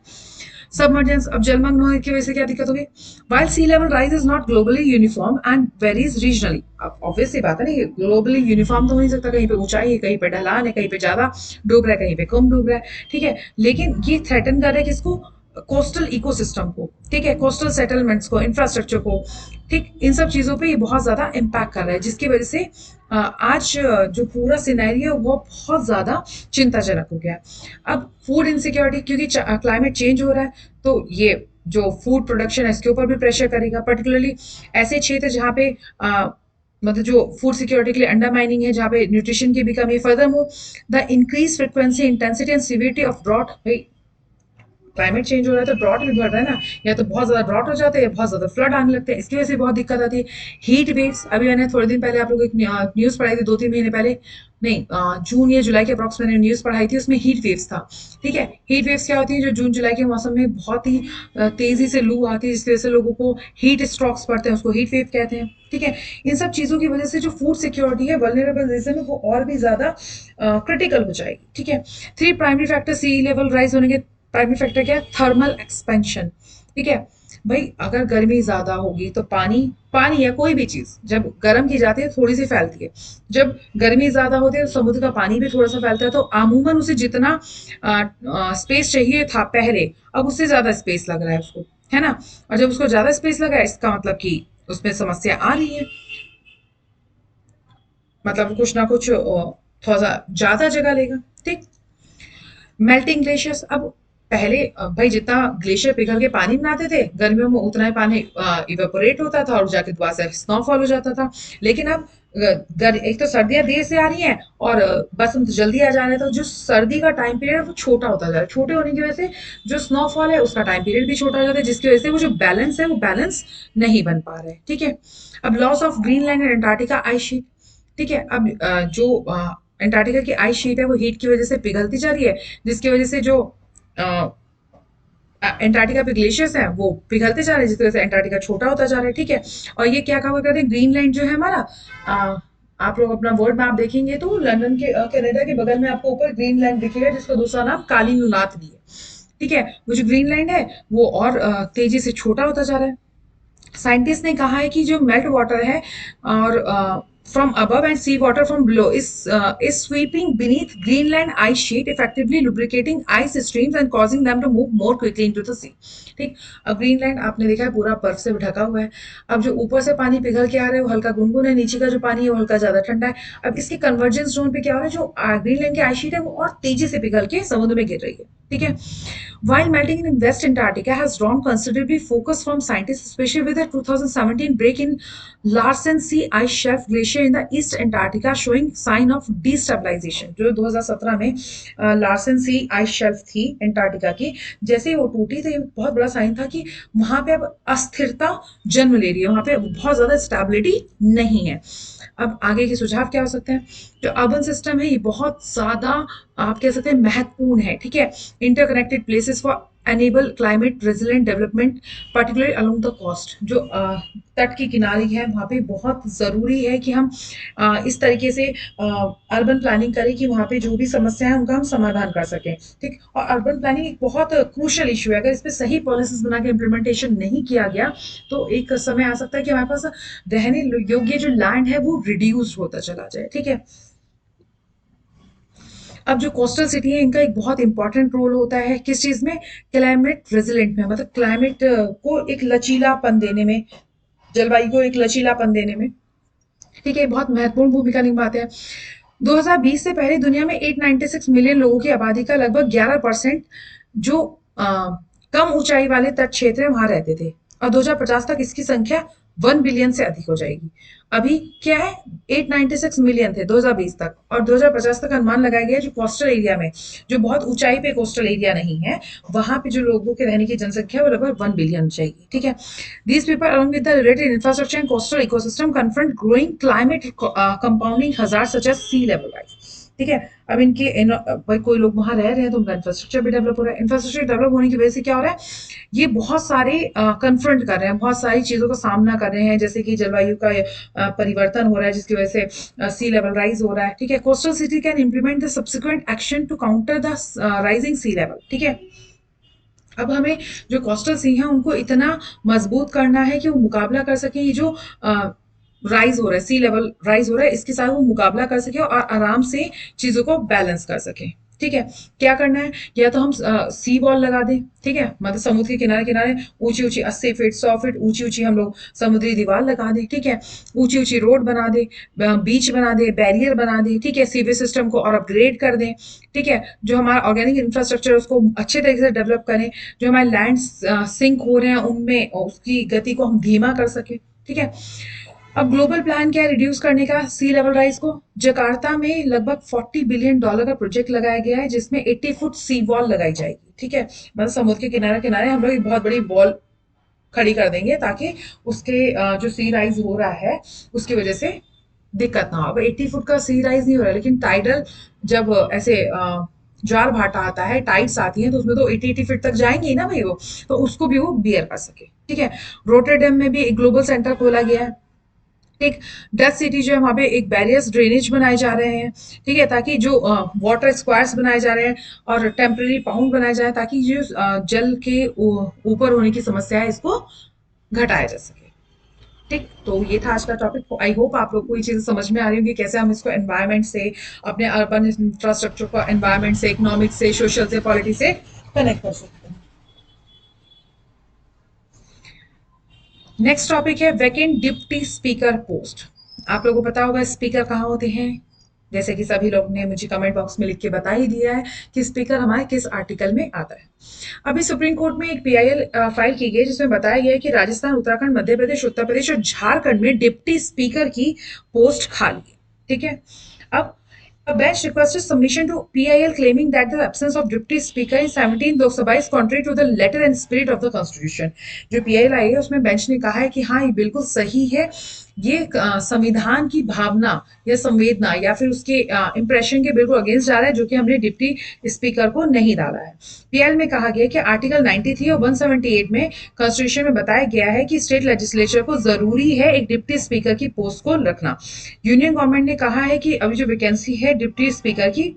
सबमर्जेंस, अब जलमग्न होने की वजह से क्या दिक्कत होगी। While sea level rise is not globally uniform and varies regionally, अब ऑब्वियस सी बात है ना, ये ग्लोबली यूनिफॉर्म तो हो नहीं सकता, कहीं पे ऊंचाई है, कहीं पे ढलान है, कहीं पे ज्यादा डूब रहा है, कहीं पे कम डूब रहा है, ठीक है। लेकिन ये थ्रेटन कर रहा है किसको, कोस्टल इकोसिस्टम को, ठीक है, कोस्टल सेटलमेंट्स को, इंफ्रास्ट्रक्चर को, ठीक। इन सब चीजों पे ये बहुत ज्यादा इम्पैक्ट कर रहा है, जिसकी वजह से आज जो पूरा सिनेरियो है वो बहुत ज्यादा चिंताजनक हो गया है। अब फूड इनसिक्योरिटी, क्योंकि क्लाइमेट चेंज हो रहा है तो ये जो फूड प्रोडक्शन है इसके ऊपर भी प्रेशर करेगा, पर्टिकुलरली ऐसे क्षेत्र जहाँ पे मतलब जो फूड सिक्योरिटी के लिए अंडर माइनिंग है, जहाँ पे न्यूट्रिशन की भी कमी है। Furthermore the increase frequency intensity and severity of drought, भाई क्लाइमेट चेंज हो रहा है तो ड्रॉट भी बढ़ रहा है ना, या तो बहुत ज्यादा ड्रॉट हो जाते हैं या बहुत ज्यादा फ्लड आने लगते हैं, इसकी वजह से बहुत दिक्कत आती है। हीट वेव्स, अभी मैंने थोड़े दिन पहले आप लोगों को एक न्यूज पढ़ाई थी, 2-3 महीने पहले, नहीं जून या जुलाई के अप्रॉक्स मैंने न्यूज पढ़ाई थी, उसमें हीट वेव्स था। ठीक है, हीट वेव्स क्या होती है, जो जून जुलाई के मौसम में बहुत ही तेजी से लू आती है, जिसकी वजह से लोगों को हीट स्ट्रोक्स पड़ते हैं, उसको हीट वेव कहते हैं। ठीक है, इन सब चीजों की वजह से जो फूड सिक्योरिटी है वल्नरेबल रीजन है वो और भी ज्यादा क्रिटिकल हो जाएगी। ठीक है, 3 primary factor sea level rise होने के। प्राइमरी फैक्टर क्या है, थर्मल एक्सपेंशन। ठीक है भाई, अगर गर्मी ज्यादा होगी तो पानी, पानी या कोई भी चीज जब गर्म की जाती है थोड़ी सी फैलती है, जब गर्मी ज्यादा होती है तो समुद्र का पानी भी थोड़ा सा फैलता है, तो अमूमन उसे जितना स्पेस चाहिए था पहले, अब उससे ज्यादा स्पेस लग रहा है उसको, है ना। और जब उसको ज्यादा स्पेस लगा है, इसका मतलब कि उसमें समस्या आ रही है, मतलब कुछ ना कुछ थोड़ा सा ज्यादा जगह लेगा। ठीक, मेल्टिंग ग्लेशियर्स, अब पहले भाई जितना ग्लेशियर पिघल के पानी बनाते थे गर्मियों में, उतना ही पानी इवेपोरेट होता था और जाके दोबारा से स्नोफॉल हो जाता था। लेकिन अब एक तो सर्दियां देर से आ रही हैं और बसंत जल्दी आ जा रहा है, तो जो सर्दी का टाइम पीरियड है वो छोटा होता जा रहा है। छोटे होने की वजह से जो स्नोफॉल है उसका टाइम पीरियड भी छोटा हो जाता है, जिसकी वजह से वो जो बैलेंस है वो बैलेंस नहीं बन पा रहा है। ठीक है, अब loss of Greenland and Antarctica ice sheet. ठीक है, अब जो अंटार्कटिका की आइस शीट है वो हीट की वजह से पिघलती जा रही है, जिसकी वजह से जो अंटार्कटिका पे ग्लेशियर्स हैं वो पिघलते जा रहे हैं, जिसकी वजह से अंटार्कटिका छोटा होता जा रहा है। ठीक है, और ये क्या कहा करते हैं, ग्रीनलैंड जो है हमारा, आप लोग अपना वर्ल्ड मैप देखेंगे तो लंदन के कनाडा के बगल में आपको ऊपर ग्रीनलैंड दिखेगा, जिसका दूसरा नाम कालीनुनात भी है। ठीक है, वो जो ग्रीनलैंड है वो और तेजी से छोटा होता जा रहा है। साइंटिस्ट ने कहा है कि जो मेल्ट वाटर है और from above and sea water from below is sweeping beneath Greenland ice sheet, effectively lubricating ice streams and causing them to move more quickly into the sea. ठीक, अब ग्रीनलैंड आपने देखा है पूरा बर्फ से ढका हुआ है। अब जो ऊपर से पानी पिघल के आ रहा है वो हल्का गुनगुन है, नीचे का जो पानी है वो हल्का ज्यादा ठंडा है। अब इसके कन्वर्जेंस जोन पे क्या हो रहा है, जो ग्रीनलैंड की आइस शीट है वो और तेजी से पिघल के समुद्र में गिर रही है। ठीक है, while melting in West Antarctica has drawn considerably focus from scientists, especially with the 2017 break in Larsen C ice shelf glacier in the East Antarctica, showing sign of destabilization. जो 2017 में लार्सन सी आइस शेल्फ थी Antarctica की, जैसे ही वो टूटी तो ये बहुत बड़ा साइन था कि वहां पे अब अस्थिरता जन्म ले रही है, वहां पे बहुत ज्यादा स्टेबिलिटी नहीं है। अब आगे के सुझाव क्या हो सकते हैं, जो अर्बन सिस्टम है ये बहुत ज्यादा आप कह सकते हैं महत्वपूर्ण है। ठीक है, interconnected places for enable climate resilient development, particularly along the coast, जो तट की किनारी है वहाँ पे बहुत ज़रूरी है कि हम इस तरीके से अर्बन प्लानिंग करें कि वहाँ पे जो भी समस्या है उनका हम समाधान कर सकें। ठीक, और अर्बन प्लानिंग एक बहुत क्रूशल इशू है, अगर इस पर सही पॉलिसीज बना के इम्प्लीमेंटेशन नहीं किया गया तो एक समय आ सकता है कि हमारे पास रहने योग्य जो लैंड है वो रिड्यूस होता चला जाए। ठीक है, अब जो कोस्टल सिटी है इनका एक बहुत इंपॉर्टेंट रोल होता है किस चीज में, क्लाइमेट रेजिलेंट में, मतलब क्लाइमेट को एक लचीलापन देने में, जलवायु को एक लचीलापन देने में। ठीक है, बहुत महत्वपूर्ण भूमिका निभाते हैं। 2020 से पहले दुनिया में 896 मिलियन लोगों की आबादी का लगभग 11% जो कम ऊंचाई वाले तट क्षेत्र है वहां रहते थे, और 2050 तक इसकी संख्या 1 बिलियन से अधिक हो जाएगी। अभी क्या है, 896 मिलियन थे 2020 तक, और 2050 तक अनुमान लगाया गया जो कोस्टल एरिया में, जो बहुत ऊंचाई पे कोस्टल एरिया नहीं है, वहां पे जो लोगों के रहने की जनसंख्या है वो लगभग 1 बिलियन जाएगी। ठीक है, these people along with the related infrastructure and coastal ecosystem confront growing climate compounding hazards such as sea level rise. ठीक है, अब इनके भाई कोई लोग वहां रह रहे हैं तो उनका इंफ्रास्ट्रक्चर भी डेवलप हो रहा है, इंफ्रास्ट्रक्चर डेवलप होने की वजह से क्या हो रहा है, ये बहुत सारे कन्फ्रंट कर रहे हैं, बहुत सारी चीजों का सामना कर रहे हैं, जैसे कि जलवायु का परिवर्तन हो रहा है जिसकी वजह से सी लेवल राइज हो रहा है। ठीक है, coastal city can implement the subsequent action to counter the rising sea level. ठीक है, अब हमें जो कोस्टल सी हैं उनको इतना मजबूत करना है कि वो मुकाबला कर सके, ये जो राइज हो रहा है, सी लेवल राइज हो रहा है, इसके साथ वो मुकाबला कर सके और आराम से चीजों को बैलेंस कर सके। ठीक है, क्या करना है, या तो हम सी वॉल लगा दें। ठीक है, मतलब समुद्र के किनारे किनारे ऊंची ऊंची 80 फीट 100 फीट ऊंची ऊंची हम लोग समुद्री दीवार लगा दें। ठीक है, ऊंची ऊंची रोड बना दे, बीच बना दे, बैरियर बना दे। ठीक है, सीवेज सिस्टम को और अपग्रेड कर दें। ठीक है, जो हमारा ऑर्गेनिक इंफ्रास्ट्रक्चर उसको अच्छे तरीके से डेवलप करें, जो हमारे लैंड सिंक हो रहे हैं उनमें उसकी गति को हम धीमा कर सकें। ठीक है, अब ग्लोबल प्लान क्या है रिड्यूस करने का सी लेवल राइज को। जकार्ता में लगभग $40 बिलियन का प्रोजेक्ट लगाया गया है जिसमें 80 फुट सी वॉल लगाई जाएगी। ठीक है, मतलब समुद्र के किनारे किनारे हम लोग एक बहुत बड़ी वॉल खड़ी कर देंगे ताकि उसके जो सी राइज हो रहा है उसकी वजह से दिक्कत ना हो। अब 80 फुट का सी राइज नहीं हो रहा है, लेकिन टाइडल जब ऐसे ज्वार भाटा आता है, टाइड्स आती हैं, तो उसमें तो 80 फीट तक जाएंगे ही ना भाई वो, तो उसको भी वो बियर कर सके। ठीक है, रोटरडेम में भी एक ग्लोबल सेंटर खोला गया है। ठीक, डच सिटी जो है वहाँ पे एक बैरियर्स ड्रेनेज बनाए जा रहे हैं। ठीक है, ताकि जो वाटर स्क्वायर्स बनाए जा रहे हैं और टेम्पररी पाउंड बनाए जाए ताकि जो जल के ऊपर होने की समस्या है इसको घटाया जा सके। ठीक, तो ये था आज का टॉपिक। आई होप आप लोग को ये चीजें समझ में आ रही होंगी कैसे हम इसको एनवायरनमेंट से, अपने अर्बन इंफ्रास्ट्रक्चर को एनवायरनमेंट से, इकोनॉमिक्स से, सोशल से, पॉलिटिक्स से कनेक्ट कर सकते हैं। नेक्स्ट टॉपिक है वैकेंट डिप्टी स्पीकर पोस्ट। आप लोगों को पता होगा स्पीकर कहाँ होते हैं, जैसे कि सभी लोग ने मुझे कमेंट बॉक्स में लिख के बता ही दिया है कि स्पीकर हमारे किस आर्टिकल में आता है। अभी सुप्रीम कोर्ट में एक पीआईएल फाइल की गई जिसमें बताया गया है कि राजस्थान, उत्तराखंड, मध्य प्रदेश, उत्तर प्रदेश और झारखंड में डिप्टी स्पीकर की पोस्ट खाली है। ठीक है, अब a bench requested submission to PIL claiming that the absence of deputy speaker in 17th Lok Sabha is contrary to the letter and spirit of the constitution। जो PIL आई है उसमें bench ने कहा है कि हाँ ये बिल्कुल सही है, ये संविधान की भावना या संवेदना या फिर उसके इंप्रेशन के बिल्कुल अगेंस्ट जा रहा है, जो कि हमने डिप्टी स्पीकर को नहीं डाला है। पीएल में कहा गया कि आर्टिकल 93 और 178 में कॉन्स्टिट्यूशन में बताया गया है कि स्टेट लेजिस्लेचर को जरूरी है एक डिप्टी स्पीकर की पोस्ट को रखना। यूनियन गवर्नमेंट ने कहा है कि अभी जो वैकेंसी है डिप्टी स्पीकर की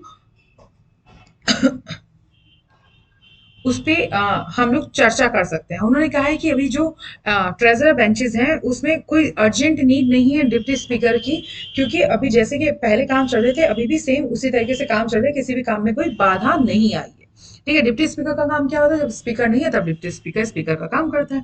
उस पे हम लोग चर्चा कर सकते हैं। उन्होंने कहा है कि अभी जो ट्रेजरर बेंचेस हैं उसमें कोई अर्जेंट नीड नहीं है डिप्टी स्पीकर की, क्योंकि अभी जैसे कि पहले काम चल रहे थे अभी भी सेम उसी तरीके से काम चल रहे हैं, किसी भी काम में कोई बाधा नहीं आई है। ठीक है, डिप्टी स्पीकर का काम क्या होता है, जब स्पीकर नहीं है तब डिप्टी स्पीकर स्पीकर का काम करता है।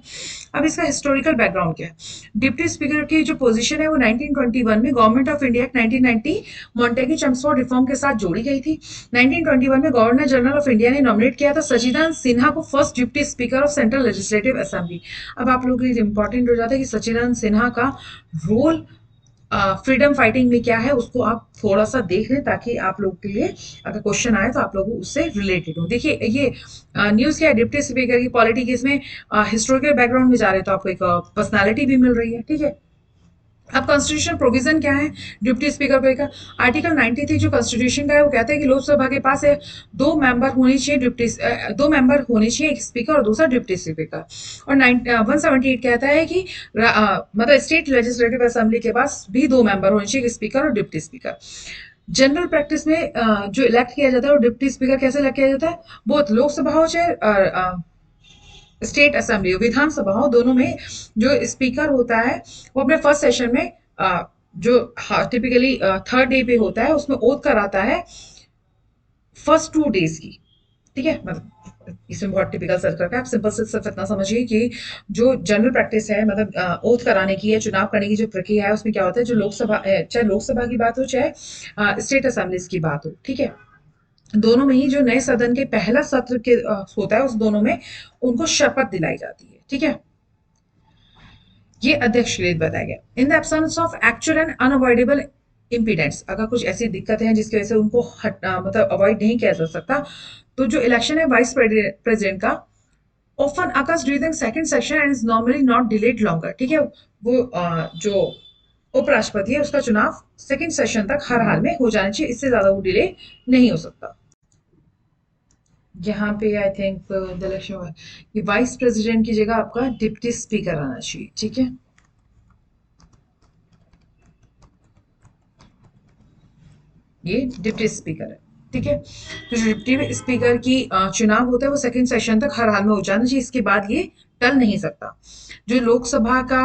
अब इसका हिस्टोरिकल बैकग्राउंड क्या है। डिप्टी स्पीकर की जो पोजीशन है वो 1921 में government of India act 1990 Montagu Chelmsford reform के साथ जोड़ी गई थी। 1921 में गवर्नर जनरल ऑफ इंडिया ने नॉमिनेट किया था सचिदानंद सिन्हा को first deputy speaker of central legislative assembly. अब आप लोगों के लिए इंपॉर्टेंट हो जाता है कि सचिदानंद सिन्हा का रोल फ्रीडम फाइटिंग में क्या है उसको आप थोड़ा सा देख लें, ताकि आप लोग के लिए अगर क्वेश्चन आए तो आप लोग उससे रिलेटेड हो। देखिए ये न्यूज क्या है, डिप्टी स्पीकर की पॉलिटी केस में हिस्टोरिकल बैकग्राउंड में जा रहे हैं तो आपको एक पर्सनालिटी भी मिल रही है। ठीक है, अब कॉन्स्टिट्यूशन प्रोविजन क्या है डिप्टी स्पीकर को का। आर्टिकल 93 जो कॉन्स्टिट्यूशन का है वो कहता है कि लोकसभा के पास है दो मेंबर होने चाहिए, दो मेंबर होने चाहिए, एक स्पीकर और दूसरा डिप्टी स्पीकर। और 178 कहता है कि मतलब स्टेट लेजिस्लेटिव असेंबली के पास भी दो मेंबर होने चाहिए, एक स्पीकर और डिप्टी स्पीकर। जनरल प्रैक्टिस में जो इलेक्ट किया जाता है वो डिप्टी स्पीकर कैसे इलेक्ट किया जाता है, बहुत लोकसभा हो चाहे स्टेट असेंबली हो, विधानसभा हो, दोनों में जो स्पीकर होता है वो अपने फर्स्ट सेशन में जो टिपिकली थर्ड डे पे होता है उसमें ओथ कराता है फर्स्ट 2 डेज की। ठीक है, मतलब इसमें बहुत टिपिकल सर्कल है, आप सिंपल से सिर्फ इतना समझिए कि जो जनरल प्रैक्टिस है मतलब ओथ कराने की या चुनाव करने की जो प्रक्रिया है उसमें क्या होता है, जो लोकसभा चाहे लोकसभा की बात हो चाहे स्टेट असेंबलीज की बात हो, ठीक है, दोनों में ही जो नए सदन के पहला सत्र के होता है उस दोनों में उनको शपथ दिलाई जाती है। ठीक है, ये अध्यक्ष के लिए बताया गया। In the absence of actual and unavoidable impedance, अगर कुछ ऐसी दिक्कतें हैं जिसकी वजह से उनको मतलब अवॉइड नहीं किया जा सकता, तो जो इलेक्शन है वाइस प्रेसिडेंट का often occurs during second session and is normally not delayed longer. ठीक है, वो जो उपराष्ट्रपति है उसका चुनाव सेकंड सेशन तक हर हाल में हो जाना चाहिए, इससे ज्यादा वो डिले नहीं हो सकता। यहाँ पे आई थिंक द इलेक्शन हुआ कि वाइस प्रेसिडेंट की जगह आपका डिप्टी स्पीकर आना चाहिए। ठीक है, ये डिप्टी स्पीकर है। ठीक है, तो जो डिप्टी स्पीकर की चुनाव होता है वो सेकंड सेशन तक हर हाल में हो जाना चाहिए, इसके बाद ये टल नहीं सकता। जो लोकसभा का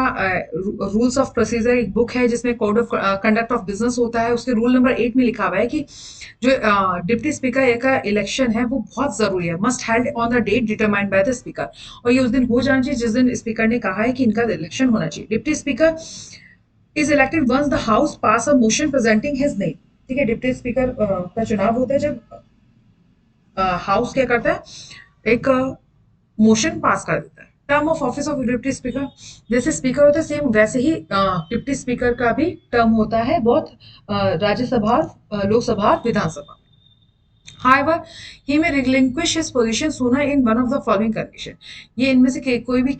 रूल्स ऑफ प्रोसीजर एक बुक है जिसमें code of conduct of business होता है, उसके रूल नंबर 8 में लिखा हुआ है कि जो डिप्टी स्पीकर का इलेक्शन है वो बहुत जरूरी है, must held on the date determined by the speaker, और ये उस दिन हो जाना चाहिए जिस दिन स्पीकर ने कहा है कि इनका इलेक्शन होना चाहिए। Deputy speaker is elected once the house pass a motion presenting his name. ठीक है, डिप्टी स्पीकर का चुनाव होता है जब हाउस क्या करता है, एक मोशन पास कर देता है term of office of deputy speaker, जैसे स्पीकर होता है सेम वैसे ही डिप्टी स्पीकर का भी टर्म होता है, बहुत राज्यसभा, लोकसभा, विधानसभा। However, he may relinquish his position sooner in one of the following condition. ये इनमें से कोई भी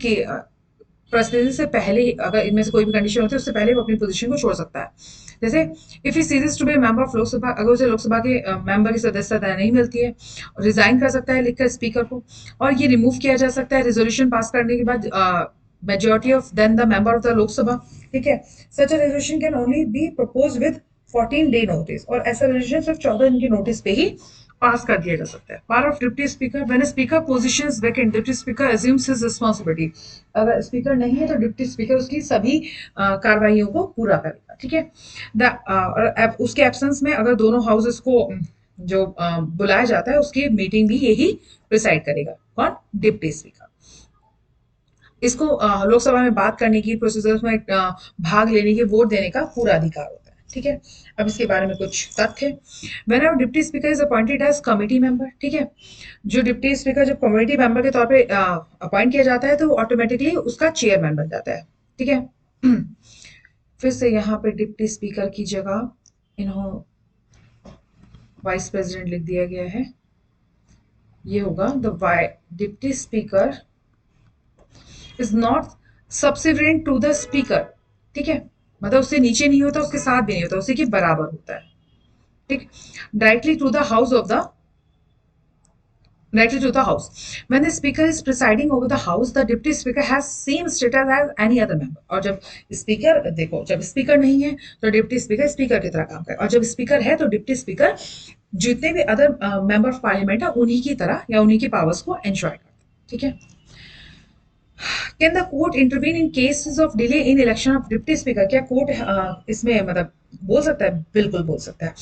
परिस्थिति से पहले ही, अगर इनमें से कोई भी कंडीशन होती है उससे पहले वो अपनी पोजीशन को छोड़ सकता है। जैसे if he ceases to be member of Lok Sabha, अगर उसे लोकसभा के मेंबर की सदस्यता नहीं मिलती है, रिजाइन कर सकता है लिखकर स्पीकर को, और ये रिमूव किया जा सकता है रेजोल्यूशन पास करने के बाद majority of then the member of the Lok Sabha. ठीक है, such a resolution can only be propose with 14 day notice, और ऐसा रेजोल्यूशन सिर्फ 14 दिन के नोटिस पे ही पास कर दिया जा सकता है। Power of deputy speaker, when a speaker position is vacant deputy speaker assumes his responsibility, अगर स्पीकर नहीं है तो डिप्टी स्पीकर उसकी सभी कार्रवाइयों को पूरा करेगा। ठीक है, और उसके एब्सेंस में अगर दोनों हाउसेस को जो बुलाया जाता है उसकी मीटिंग भी यही प्रिसाइड करेगा। कौन? Deputy speaker. इसको लोकसभा में बात करने की, प्रोसीजर्स में भाग लेने की, वोट देने का पूरा अधिकार होता है। ठीक है, अब इसके बारे में कुछ तथ्य। Whenever deputy speaker is appointed as committee member, ठीक है, जो डिप्टी स्पीकर जब कमिटी मेंबर के तौर पे अपॉइंट किया जाता है तो ऑटोमेटिकली उसका चेयरमैन बन जाता है। ठीक है, फिर से यहाँ पे डिप्टी स्पीकर की जगह इन्हों वाइस प्रेसिडेंट लिख दिया गया है। ये होगा the deputy speaker is not subordinate to the speaker. ठीक है, मतलब उससे नीचे नहीं होता, उसके साथ भी नहीं होता, उसी के बराबर होता है। ठीक, directly to the house of the directly to the house. When the speaker is presiding over the house, the deputy speaker has same status as any other member. और जब स्पीकर, देखो जब स्पीकर नहीं है तो डिप्टी स्पीकर स्पीकर की तरह काम करे, और जब स्पीकर है तो डिप्टी स्पीकर जितने भी अदर मेंबर ऑफ पार्लियामेंट है उन्हीं की तरह या उन्हीं की पावर्स को एंजॉय करता है। ठीक है, can the court intervene in cases of delay in election of deputy speaker, क्या कोर्ट इसमें मतलब बोल सकता है? बिल्कुल बोल सकता है।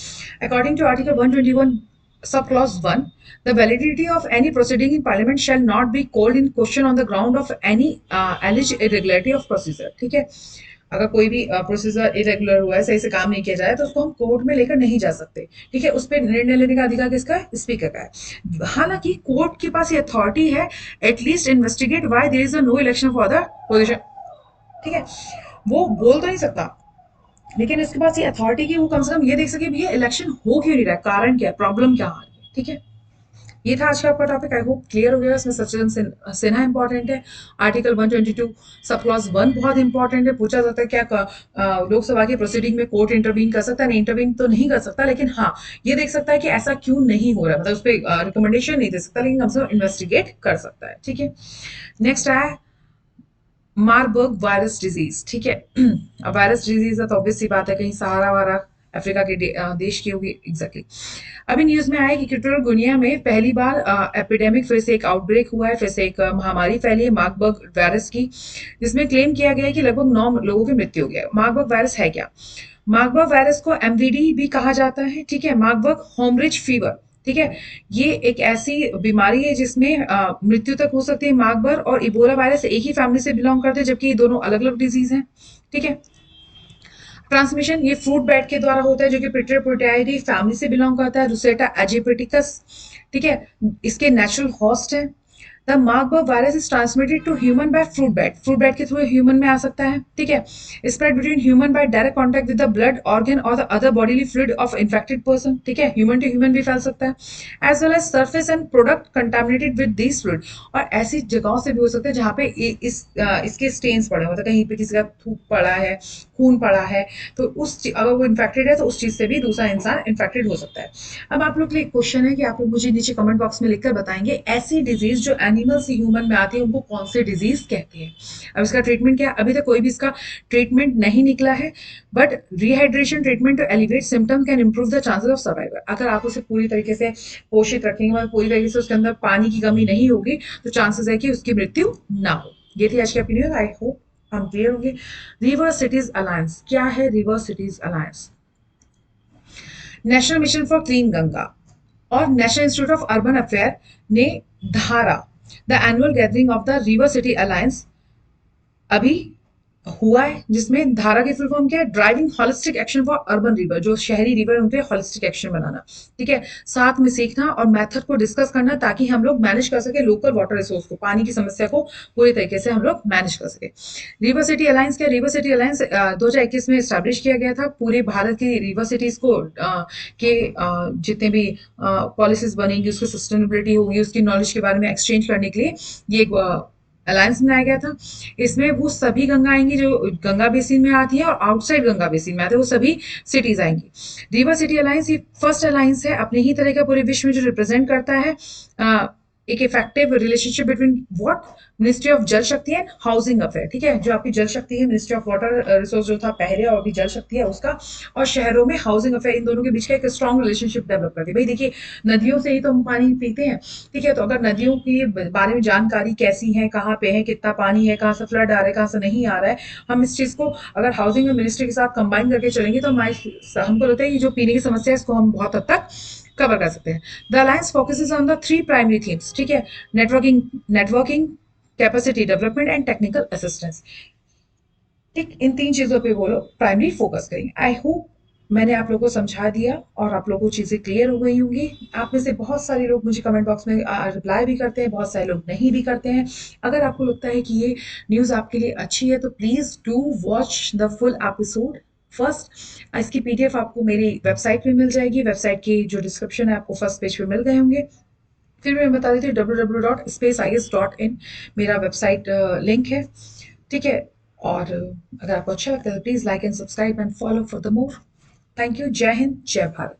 According to article 121 sub clause 1, the validity of any proceeding in parliament shall not be called in question on the ground of any alleged irregularity of procedure। ठीक है, अगर कोई भी प्रोसीजर इरेगुलर हुआ है, सही से काम नहीं किया जाए, तो उसको हम कोर्ट में लेकर नहीं जा सकते। ठीक है, उस पर निर्णय लेने का अधिकार किसका है? स्पीकर का है। हालांकि कोर्ट के पास ये अथॉरिटी है at least investigate why there is a no election for the position. ठीक है, वो बोल तो नहीं सकता, लेकिन इसके पास ये अथॉरिटी की वो कम से कम ये देख सके भैया इलेक्शन हो क्यों नहीं रहा है, कारण क्या है, प्रॉब्लम क्या आ रही है। ठीक है, ये था आज का आपका टॉपिक। आई होप क्लियर हो गया। इसमें सचिन सिन्हा इंपॉर्टेंट है, आर्टिकल 122 सब क्लॉज 1 बहुत इंपॉर्टेंट है। पूछा जाता है क्या लोकसभा की प्रोसीडिंग में कोर्ट इंटरवीन कर सकता है? नहीं, इंटरवीन तो नहीं कर सकता, लेकिन हाँ ये देख सकता है कि ऐसा क्यों नहीं हो रहा है, मतलब उस पर रिकमेंडेशन नहीं दे सकता, लेकिन कम से कम इन्वेस्टिगेट कर सकता है। ठीक है, नेक्स्ट है मार्बर्ग वायरस डिजीज। ठीक है, अब वायरस डिजीज है तो ऑब्वियस सी बात है कहीं सहारा वारा अफ्रीका के देश की होगी। एग्जैक्टली, अभी न्यूज में आया कि इक्वेटोरियल गुनिया में पहली बार एपिडेमिक, फिर से एक आउटब्रेक हुआ है, फिर से एक महामारी फैली है मार्बर्ग वायरस की, जिसमें क्लेम किया गया है कि लगभग 9 लोगों की मृत्यु हो गया है। मार्बर्ग वायरस है क्या? मार्बर्ग वायरस को एमवीडी भी कहा जाता है। ठीक है, मार्बर्ग होमरिज फीवर, ठीक है, ये एक ऐसी बीमारी है जिसमें मृत्यु तक हो सकती है। मार्बर्ग और इबोला वायरस एक ही फैमिली से बिलोंग करते हैं, जबकि ये दोनों अलग अलग डिजीज हैं। ठीक है, ट्रांसमिशन ये फ्रूट बैट के द्वारा होता है, जो कि पिट्रियोपोटाइडी फैमिली से बिलोंग करता है, रुसेटा एजिपेटिकस। ठीक है, इसके नेचुरल होस्ट है। The Marburg virus is transmitted to human by fruit bat, fruit bat के थ्रू ह्यूमन में आ सकता है। ठीक है, spread between human by direct contact with the blood organ और the other bodily fluid of infected person. ठीक है, ह्यूमन टू ह्यूमन भी फैल सकता है, as well as surface and product contaminated with this fluid, और ऐसी जगहों से भी हो सकता है जहाँ पे इसके स्टेन्स पड़े, मतलब कहीं पे किसी का थूक पड़ा है, खून पड़ा है, तो अगर वो इन्फेक्टेड है तो उस चीज से भी दूसरा इंसान इन्फेक्टेड हो सकता है। अब आप लोग के लिए क्वेश्चन है कि आप लोग मुझे नीचे कमेंट बॉक्स में लिखकर बताएंगे ऐसी डिजीज जो एनिमल से ह्यूमन में आती है उनको कौन सी डिजीज कहते हैं। अब इसका ट्रीटमेंट क्या है? अभी तक कोई भी इसका ट्रीटमेंट नहीं निकला है, but rehydration treatment to elevate symptom can improve the chances of survival. अगर आप उसे पूरी तरीके से पोषित रखेंगे, मतलब पूरी तरीके से उसके अंदर पानी की कमी नहीं होगी, तो चांसेस है कि उसकी मृत्यु ना हो। ये थी आज की अपनी न्यूज। आई होप हम क्लियर होंगे। रिवर सिटीज अलायंस क्या है? River cities alliance national mission for clean Ganga और national institute of urban affair ने Dhara the annual gathering of the river city alliance अभी हुआ है, जिसमें धारा की फुल फॉर्म क्या है, driving holistic action for urban river, जो शहरी रिवर उन पे होलिस्टिक एक्शन बनाना। ठीक है, साथ में सीखना और मेथड को डिस्कस करना ताकि हम लोग मैनेज कर सके लोकल वाटर रिसोर्स को, पानी की समस्या को पूरी तरीके से हम लोग मैनेज कर सके। रिवर सिटी अलायंस क्या, रिवर सिटी अलायंस 2021 में स्टैब्लिश किया गया था। पूरे भारत की रिवर सिटीज को जितने भी पॉलिसीज बनेंगी, उसकी सस्टेनेबिलिटी होगी, उसकी नॉलेज के बारे में एक्सचेंज करने के लिए ये एक अलायंस बनाया गया था। इसमें वो सभी गंगा आएंगी जो गंगा बेसिन में आती है और आउटसाइड गंगा बेसिन में आते हैं, वो सभी सिटीज आएंगी। रिवर सिटी अलायंस ये फर्स्ट अलायंस है अपने ही तरह का पूरे विश्व में जो रिप्रेजेंट करता है एक effective relationship between what, ministry of जल शक्ति एंड हाउसिंग अफेयर। ठीक है, जो आपकी जल शक्ति है, मिनिस्ट्री ऑफ वाटर रिसोर्स जो था पहले, और अभी जल शक्ति है उसका, और शहरों में हाउसिंग अफेयर, इन दोनों के बीच का एक स्ट्रॉन्ग रिलेशनशिप डेवलप करती है। भाई देखिए, नदियों से ही तो हम पानी पीते हैं। ठीक है, तो अगर नदियों के बारे में जानकारी कैसी है, कहाँ पे है, कितना पानी है, कहाँ से फ्लड आ रहा है, कहाँ से नहीं आ रहा है, हम इस चीज को अगर हाउसिंग मिनिस्ट्री के साथ कंबाइन करके चलेंगे तो हमको लगता है कि जो पीने की समस्या है इसको हम बहुत हद तक कवर कर सकते हैं। The alliance focuses on the 3 primary themes. ठीक है, networking, capacity development and technical assistance. ठीक, इन 3 चीजों पे वो लोग प्राइमरी फोकस करेंगे। आई होप मैंने आप लोगों को समझा दिया और आप लोगों को चीजें क्लियर हो गई होंगी। आप में से बहुत सारे लोग मुझे कमेंट बॉक्स में रिप्लाई भी करते हैं, बहुत सारे लोग नहीं भी करते हैं। अगर आपको लगता है कि ये न्यूज़ आपके लिए अच्छी है तो please do watch the full episode first. इसकी पीडीएफ आपको मेरी वेबसाइट पे मिल जाएगी, वेबसाइट की जो डिस्क्रिप्शन है आपको फर्स्ट पेज पे मिल गए होंगे। फिर मैं बता देती हूँ www.spaceis.in मेरा वेबसाइट लिंक है। ठीक है, और अगर आपको अच्छा लगता है तो please like and subscribe and follow for the more. Thank you. जय हिंद, जय भारत।